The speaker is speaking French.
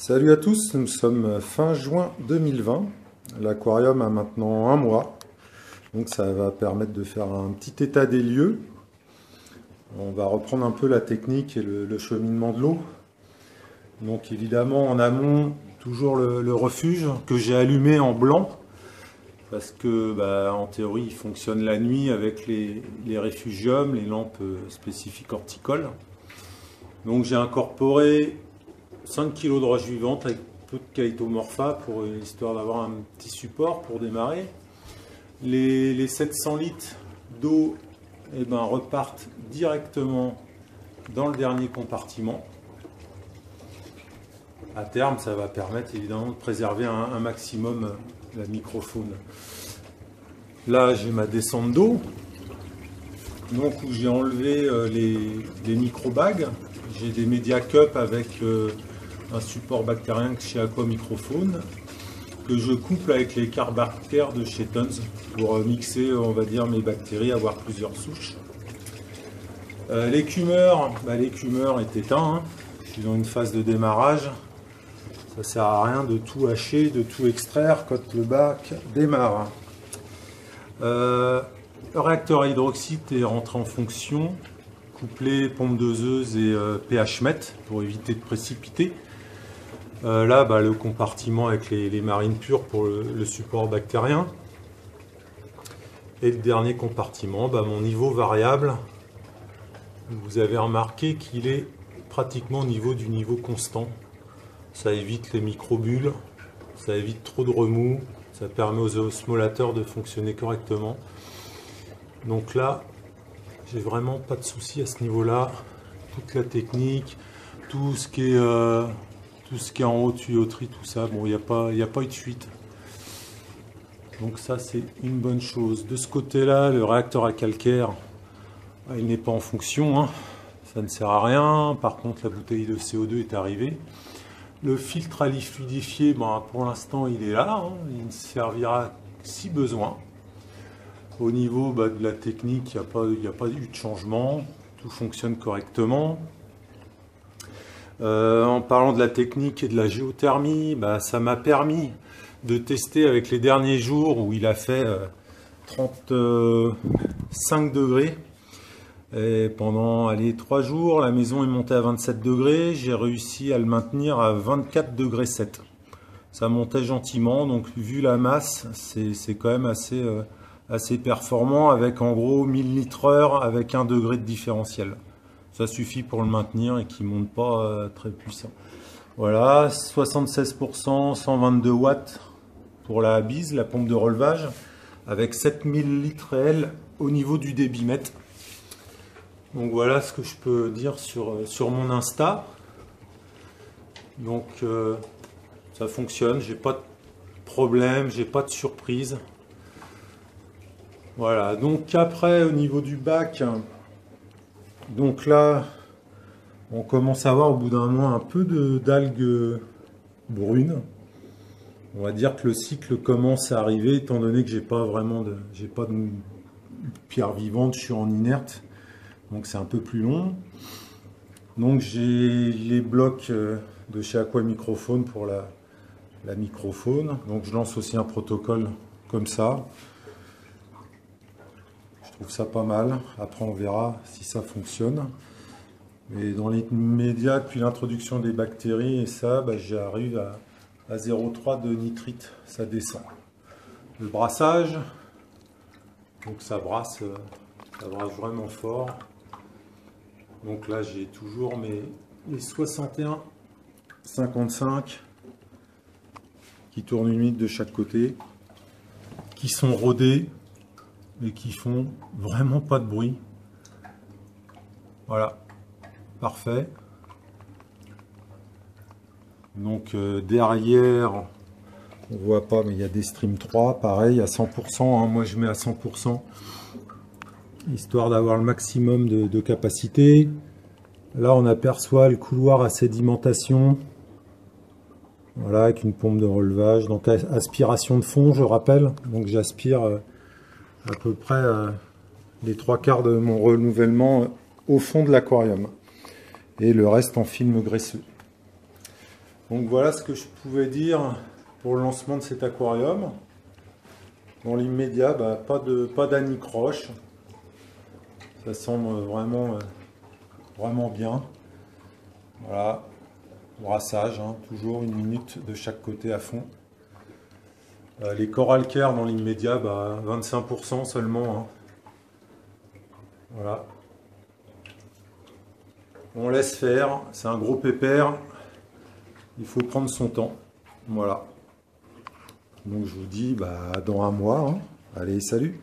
Salut à tous, nous sommes fin juin 2020. L'aquarium a maintenant un mois, donc ça va permettre de faire un petit état des lieux. On va reprendre un peu la technique et le cheminement de l'eau. Donc évidemment en amont, toujours le refuge que j'ai allumé en blanc, parce que en théorie il fonctionne la nuit avec les réfugiums, les lampes spécifiques horticoles. Donc j'ai incorporé 5 kg de roche vivante avec peu de Chaetomorpha pour histoire d'avoir un petit support pour démarrer. Les 700 litres d'eau repartent directement dans le dernier compartiment. À terme, ça va permettre évidemment de préserver un maximum la microfaune. Là, j'ai ma descente d'eau, donc où j'ai enlevé les micro-bags. J'ai des Media Cup avec un support bactérien chez Aqua Microfaune que je couple avec les carbactères de chez Tons pour mixer, on va dire, mes bactéries, avoir plusieurs souches. L'écumeur est éteint, hein. Je suis dans une phase de démarrage. Ça sert à rien de tout hacher, de tout extraire quand le bac démarre. Le réacteur à hydroxyde est rentré en fonction, couplé pompe doseuse et pH mètre pour éviter de précipiter. Là, le compartiment avec les marines pures pour le support bactérien. Et le dernier compartiment, mon niveau variable. Vous avez remarqué qu'il est pratiquement au niveau du niveau constant. Ça évite les microbules, ça évite trop de remous, ça permet aux osmolateurs de fonctionner correctement. Donc là, j'ai vraiment pas de souci à ce niveau-là. Toute la technique, tout ce qui est en haut, tuyauterie, tout ça, bon, il n'y a pas eu de fuite. Donc ça, c'est une bonne chose. De ce côté-là, le réacteur à calcaire, il n'est pas en fonction, hein. Ça ne sert à rien. Par contre, la bouteille de CO2 est arrivée. Le filtre à fluidifier, pour l'instant, il est là, hein. Il ne servira si besoin. Au niveau de la technique, il n'y a pas eu de changement. Tout fonctionne correctement. En parlant de la technique et de la géothermie, ça m'a permis de tester avec les derniers jours où il a fait 35 degrés. Et pendant 3 jours, la maison est montée à 27 degrés. J'ai réussi à le maintenir à 24 degrés 7. Ça montait gentiment, donc vu la masse, c'est quand même assez performant avec en gros 1000 litres/heure avec 1 degré de différentiel. Ça suffit pour le maintenir et qui ne monte pas très puissant. Voilà, 76%, 122 watts pour la bise, la pompe de relevage, avec 7000 litres réels au niveau du débitmètre. Donc voilà ce que je peux dire sur mon Insta. Donc ça fonctionne, j'ai pas de problème, j'ai pas de surprise. Voilà, donc après au niveau du bac, donc là on commence à avoir au bout d'un mois un peu d'algues brunes. On va dire que le cycle commence à arriver étant donné que j'ai pas de pierre vivante, je suis en inerte. Donc c'est un peu plus long. Donc j'ai les blocs de chez Aqua Microfaune pour la microfaune. Donc je lance aussi un protocole comme ça. Je trouve ça pas mal. Après on verra si ça fonctionne. Mais dans les médias, depuis l'introduction des bactéries et ça, j'arrive à 0,3 de nitrite. Ça descend. Le brassage, donc ça brasse vraiment fort. Donc là, j'ai toujours les 61, 55 qui tournent une minute de chaque côté, qui sont rodés et qui font vraiment pas de bruit. Voilà, parfait. Donc derrière, on voit pas, mais il y a des Stream 3, pareil à 100%. Hein, moi, je mets à 100%. Histoire d'avoir le maximum de capacité. Là, on aperçoit le couloir à sédimentation. Voilà, avec une pompe de relevage. Donc, aspiration de fond, je rappelle. Donc, j'aspire à peu près les 3/4 de mon renouvellement au fond de l'aquarium. Et le reste en film graisseux. Donc voilà ce que je pouvais dire pour le lancement de cet aquarium. Dans l'immédiat, pas d'anicroche. Ça semble vraiment bien. Voilà, brassage, hein, toujours 1 minute de chaque côté à fond. Les coral care dans l'immédiat, 25% seulement. Hein. Voilà. On laisse faire, c'est un gros pépère. Il faut prendre son temps. Voilà. Donc je vous dis dans 1 mois. Hein. Allez, salut!